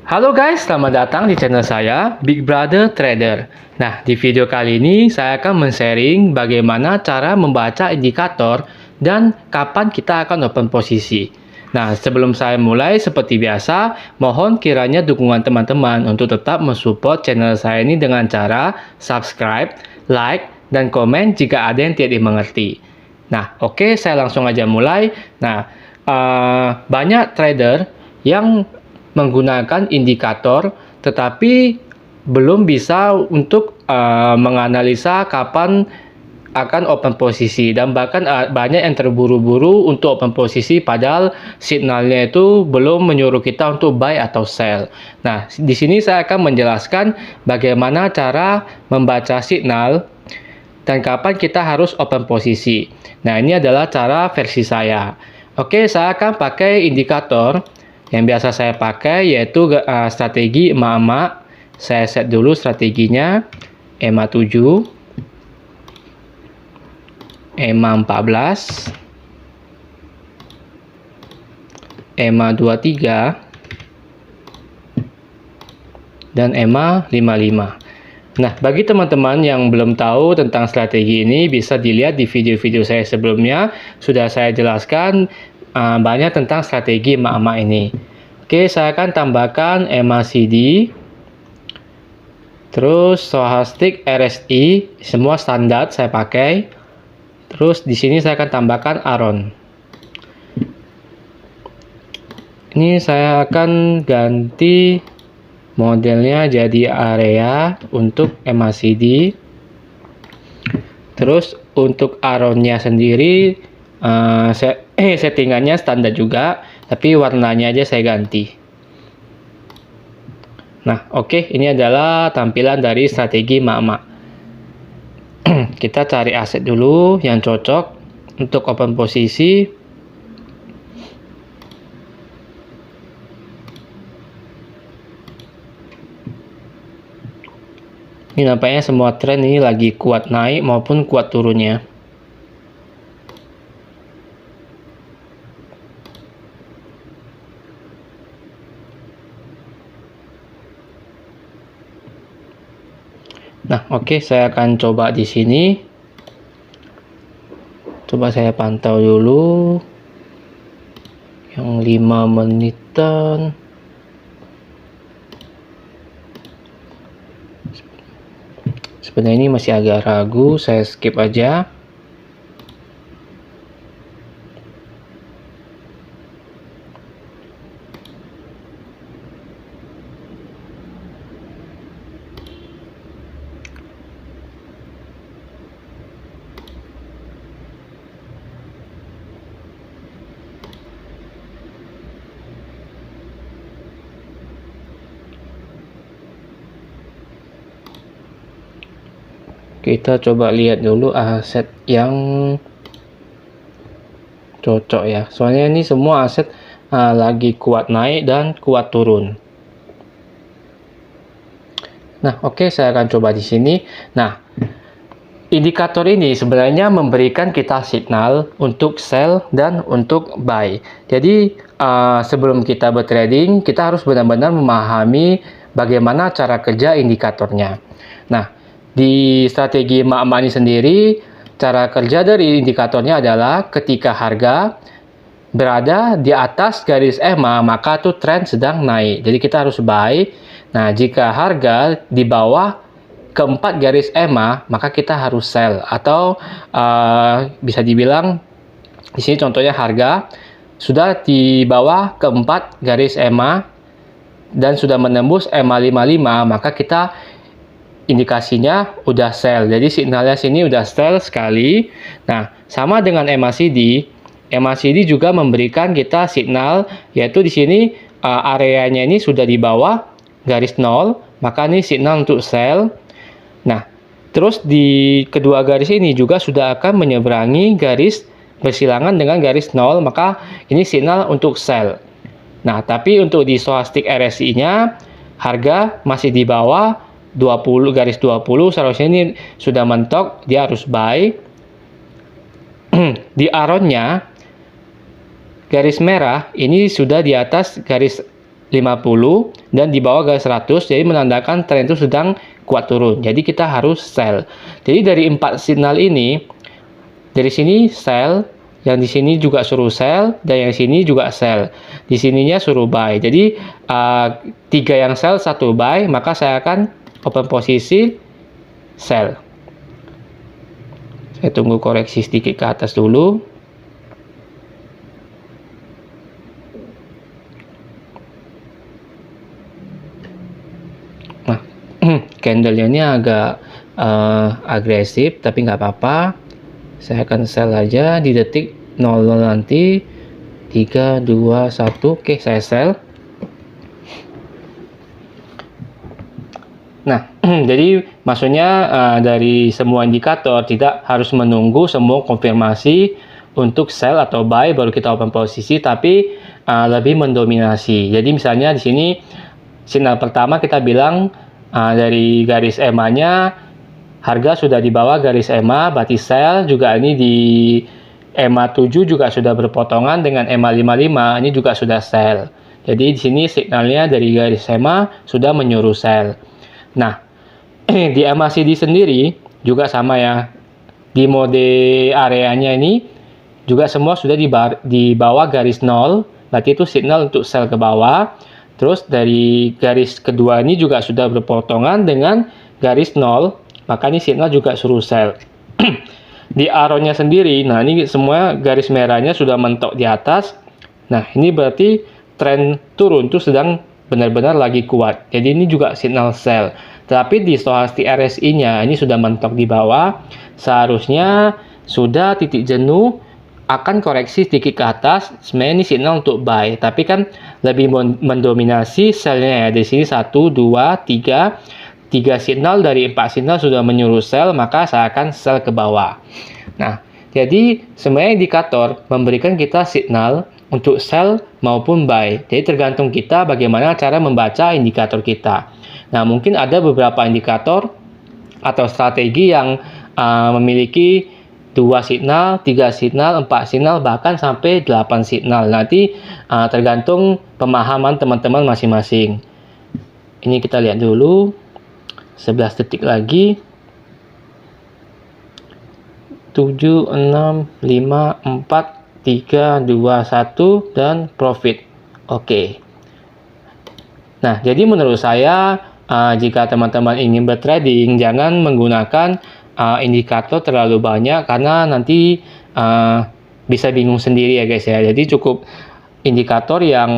Halo guys, selamat datang di channel saya, Big Brother Trader. Nah, di video kali ini saya akan men-sharing bagaimana cara membaca indikator dan kapan kita akan open posisi. Nah, sebelum saya mulai, seperti biasa, mohon kiranya dukungan teman-teman untuk tetap mensupport channel saya ini dengan cara subscribe, like, dan komen jika ada yang tidak dimengerti. Nah, oke, saya langsung aja mulai. Nah, banyak trader yang menggunakan indikator tetapi belum bisa untuk menganalisa kapan akan open posisi, dan bahkan banyak yang terburu-buru untuk open posisi padahal signalnya itu belum menyuruh kita untuk buy atau sell. Nah, di sini saya akan menjelaskan bagaimana cara membaca signal dan kapan kita harus open posisi. Nah, ini adalah cara versi saya. Oke, saya akan pakai indikator yang biasa saya pakai, yaitu strategi emak-emak. Saya set dulu strateginya EMA 7, EMA 14, EMA 23, dan EMA 55. Nah, bagi teman-teman yang belum tahu tentang strategi ini, bisa dilihat di video-video saya sebelumnya. Sudah saya jelaskan banyak tentang strategi emak-emak ini. Oke, saya akan tambahkan EMA CD, terus stochastic RSI, semua standar saya pakai. Terus di sini saya akan tambahkan ARON. Ini saya akan ganti modelnya jadi area untuk EMA CD. Terus untuk ARON-nya sendiri settingannya standar juga, tapi warnanya aja saya ganti. Nah, oke, ini adalah tampilan dari strategi emak-emak. Kita cari aset dulu yang cocok untuk open posisi. Ini nampaknya semua tren ini lagi kuat naik maupun kuat turunnya. Nah, oke, saya akan coba di sini. Coba saya pantau dulu yang 5 menitan. Sebenarnya ini masih agak ragu, saya skip aja. Kita coba lihat dulu aset yang cocok ya. Soalnya ini semua aset lagi kuat naik dan kuat turun. Nah, oke, saya akan coba di sini. Nah, indikator ini sebenarnya memberikan kita signal untuk sell dan untuk buy. Jadi, sebelum kita bertrading, kita harus benar-benar memahami bagaimana cara kerja indikatornya. Nah, di strategi emak-emak ini sendiri, cara kerja dari indikatornya adalah ketika harga berada di atas garis EMA, maka itu tren sedang naik. Jadi kita harus buy. Nah, jika harga di bawah keempat garis EMA, maka kita harus sell. Atau bisa dibilang di sini contohnya harga sudah di bawah keempat garis EMA dan sudah menembus EMA 55, maka kita indikasinya udah sell. Jadi signalnya sini udah sell sekali. Nah, sama dengan EMA CD. EMA CD juga memberikan kita signal, yaitu di sini areanya ini sudah di bawah garis 0, maka ini signal untuk sell. Nah, terus di kedua garis ini juga sudah akan menyeberangi garis bersilangan dengan garis 0, maka ini signal untuk sell. Nah, tapi untuk di stochastic RSI-nya harga masih di bawah 20 garis 20, seharusnya ini sudah mentok, dia harus buy. Di ARON-nya garis merah ini sudah di atas garis 50 dan di bawah garis 100, jadi menandakan tren itu sedang kuat turun. Jadi kita harus sell. Jadi dari 4 signal ini, dari sini sell, yang di sini juga suruh sell, dan yang sini juga sell. Di sininya suruh buy. Jadi 3 yang sell, 1 buy, maka saya akan open posisi sell. Saya tunggu koreksi sedikit ke atas dulu. Nah, candlenya ini agak agresif, tapi nggak apa-apa. Saya akan sell aja di detik 00 nanti. 3, 2, 1. Oke, saya sell. Nah, jadi maksudnya dari semua indikator tidak harus menunggu semua konfirmasi untuk sell atau buy baru kita open posisi, tapi lebih mendominasi. Jadi misalnya di sini sinyal pertama kita bilang dari garis EMA-nya harga sudah di bawah garis EMA, berarti sell. Juga ini di EMA 7 juga sudah berpotongan dengan EMA 55, ini juga sudah sell. Jadi di sini signalnya dari garis EMA sudah menyuruh sell. Nah, di MACD sendiri juga sama ya. Di mode areanya ini juga semua sudah di bawah garis 0, berarti itu signal untuk sell ke bawah. Terus dari garis kedua ini juga sudah berpotongan dengan garis 0, maka ini signal juga suruh sell. Di arrownya sendiri, nah ini semua garis merahnya sudah mentok di atas. Nah, ini berarti tren turun itu sedang benar-benar lagi kuat. Jadi ini juga signal sell. Tapi di stochastic RSI-nya ini sudah mentok di bawah. Seharusnya sudah titik jenuh, akan koreksi sedikit ke atas. Sebenarnya ini signal untuk buy. Tapi kan lebih mendominasi sell-nya ya. Di sini 1, 2, 3. 3 signal dari 4 signal sudah menyuruh sell, maka saya akan sell ke bawah. Nah, jadi sebenarnya indikator memberikan kita signal untuk sell maupun buy. Jadi tergantung kita bagaimana cara membaca indikator kita. Nah, mungkin ada beberapa indikator atau strategi yang memiliki 2 signal, 3 signal, 4 signal, bahkan sampai 8 signal. Nanti tergantung pemahaman teman-teman masing-masing. Ini kita lihat dulu. 11 detik lagi. 7, 6, 5, 4, 3, 2, 1, dan profit. Oke. Nah, jadi menurut saya jika teman-teman ingin bertrading, jangan menggunakan indikator terlalu banyak karena nanti bisa bingung sendiri ya guys ya. Jadi cukup indikator yang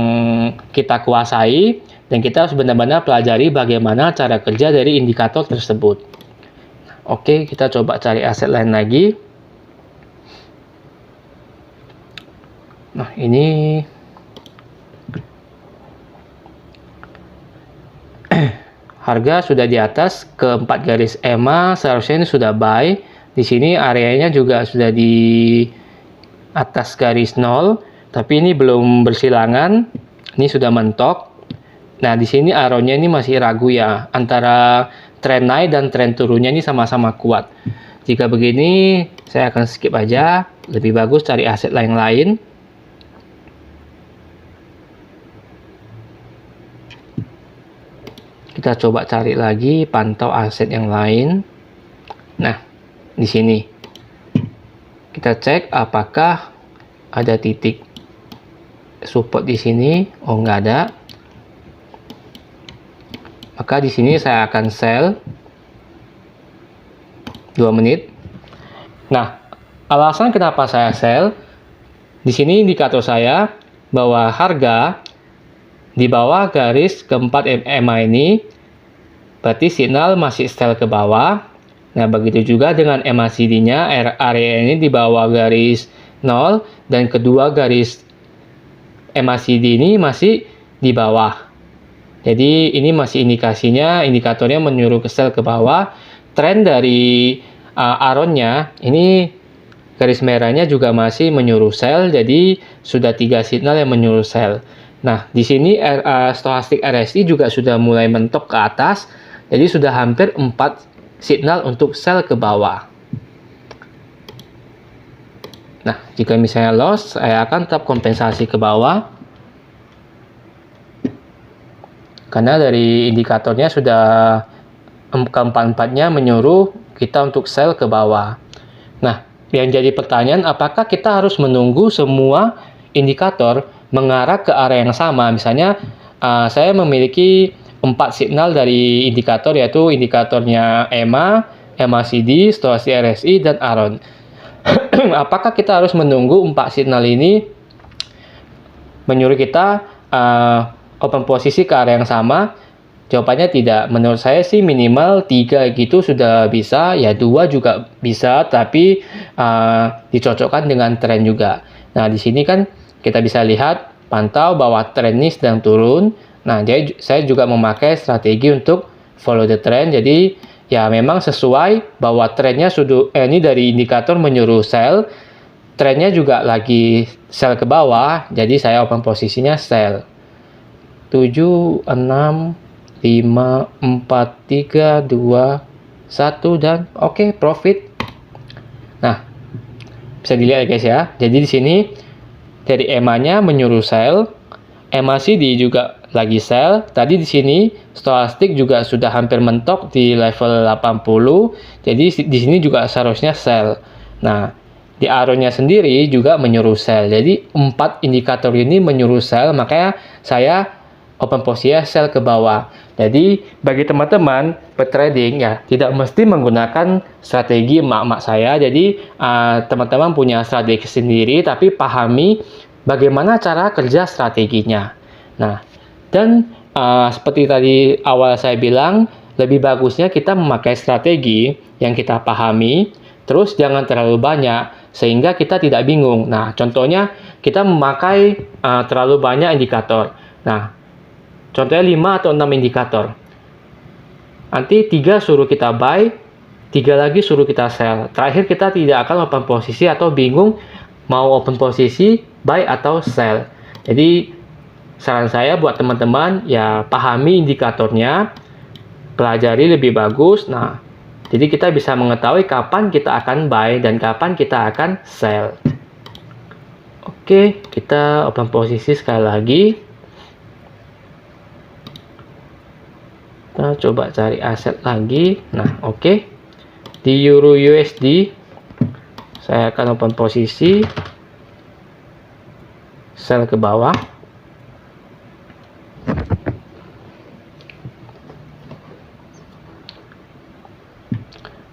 kita kuasai dan kita harus benar-benar pelajari bagaimana cara kerja dari indikator tersebut. Oke, kita coba cari aset lain lagi. Nah, ini harga sudah di atas ke 4 garis EMA, seharusnya ini sudah buy. Di sini areanya juga sudah di atas garis 0, tapi ini belum bersilangan. Ini sudah mentok. Nah, di sini arrow-nya ini masih ragu ya, antara tren naik dan tren turunnya ini sama-sama kuat. Jika begini, saya akan skip aja. Lebih bagus cari aset lain-lain. Kita coba cari lagi, pantau aset yang lain. Nah, di sini kita cek apakah ada titik support di sini. Oh, nggak ada. Maka di sini saya akan sell 2 menit. Nah, alasan kenapa saya sell, di sini indikator saya bahwa harga di bawah garis keempat EMA ini berarti signal masih sell ke bawah. Nah, begitu juga dengan MACD-nya, area ini di bawah garis 0 dan kedua garis MACD ini masih di bawah. Jadi ini masih indikasinya, indikatornya menyuruh ke sell ke bawah. Tren dari arrow-nya ini garis merahnya juga masih menyuruh sell. Jadi sudah 3 signal yang menyuruh sell. Nah, di sini stochastic RSI juga sudah mulai mentok ke atas. Jadi sudah hampir 4 signal untuk sell ke bawah. Nah, jika misalnya loss, saya akan tetap kompensasi ke bawah. karena dari indikatornya sudah keempat-empatnya menyuruh kita untuk sell ke bawah. Nah, yang jadi pertanyaan, apakah kita harus menunggu semua indikator mengarah ke arah yang sama? Misalnya, saya memiliki 4 signal dari indikator, yaitu indikatornya EMA, MACD, Stochastic RSI, dan Aron. Apakah kita harus menunggu 4 signal ini menyuruh kita open posisi ke arah yang sama? Jawabannya tidak. Menurut saya sih minimal 3 gitu sudah bisa, ya 2 juga bisa, tapi dicocokkan dengan tren juga. Nah, di sini kan kita bisa lihat, pantau bahwa tren ini sedang turun. Nah, jadi saya juga memakai strategi untuk follow the trend. Jadi, ya memang sesuai bahwa trennya sudah, ini dari indikator menyuruh sell, trennya juga lagi sell ke bawah, jadi saya open posisinya sell. 7, 6, 5, 4, 3, 2, 1, dan oke, profit. Nah, bisa dilihat ya guys ya. Jadi di sini dari EMA-nya menyuruh sell, MACD juga lagi sell. Tadi di sini Stochastic juga sudah hampir mentok di level 80. Jadi di sini juga seharusnya sell. Nah, di Aronnya sendiri juga menyuruh sell. Jadi 4 indikator ini menyuruh sell, makanya saya open posisi sell ke bawah. Jadi bagi teman-teman bertrading ya tidak mesti menggunakan strategi emak-emak saya. Jadi teman-teman punya strategi sendiri, tapi pahami bagaimana cara kerja strateginya. Nah, dan seperti tadi awal saya bilang, lebih bagusnya kita memakai strategi yang kita pahami, terus jangan terlalu banyak sehingga kita tidak bingung. Nah, contohnya kita memakai terlalu banyak indikator. Nah, contohnya 5 atau 6 indikator. Nanti 3 suruh kita buy, 3 lagi suruh kita sell. Terakhir kita tidak akan open posisi atau bingung mau open posisi, buy atau sell. Jadi saran saya buat teman-teman ya pahami indikatornya, pelajari lebih bagus. Nah, jadi kita bisa mengetahui kapan kita akan buy dan kapan kita akan sell. Oke, kita open posisi sekali lagi. Kita coba cari aset lagi. Nah, oke. Di Euro USD saya akan open posisi sell ke bawah.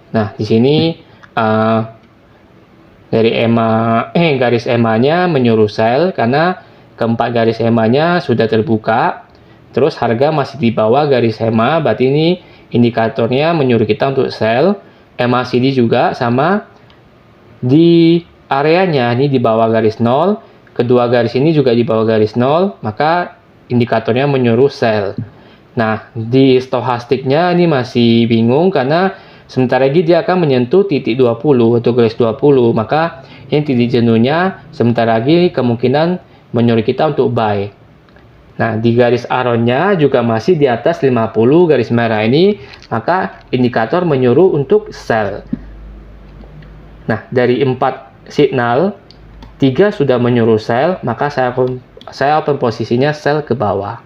Nah, di sini dari garis EMA-nya menyuruh sell karena keempat garis EMA-nya sudah terbuka. Terus harga masih di bawah garis EMA, berarti ini indikatornya menyuruh kita untuk sell. MACD juga sama, di areanya ini di bawah garis 0, kedua garis ini juga di bawah garis 0, maka indikatornya menyuruh sell. Nah, di stokastiknya ini masih bingung karena sebentar lagi dia akan menyentuh titik 20 atau garis 20, maka ini titik jenuhnya sebentar lagi kemungkinan menyuruh kita untuk buy. Nah, di garis Aronnya juga masih di atas 50 garis merah ini, maka indikator menyuruh untuk sell. Nah, dari 4 signal, 3 sudah menyuruh sell, maka saya open posisinya sell ke bawah.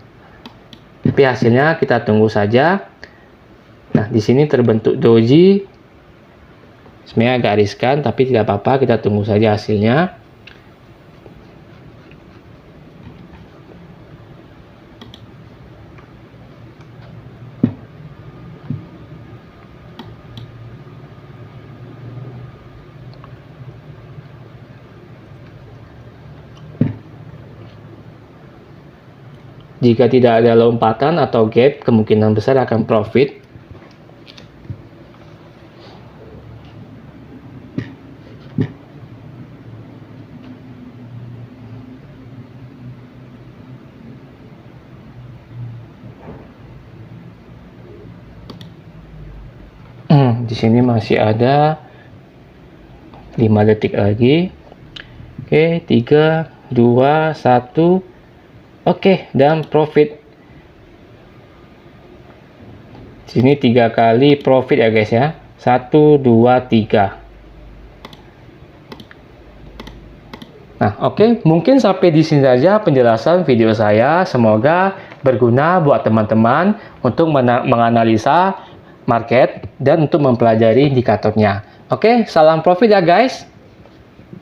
Tapi hasilnya kita tunggu saja. Nah, di sini terbentuk doji. Sebenarnya agak riskan, tapi tidak apa-apa, kita tunggu saja hasilnya. Jika tidak ada lompatan atau gap, kemungkinan besar akan profit. Di sini masih ada 5 detik lagi. Oke, 3, 2, 1. Oke, dan profit. Sini 3 kali profit ya guys ya. 1, 2, 3. Nah, oke, mungkin sampai di sini saja penjelasan video saya. Semoga berguna buat teman-teman untuk menganalisa market dan untuk mempelajari indikatornya. Oke, salam profit ya guys.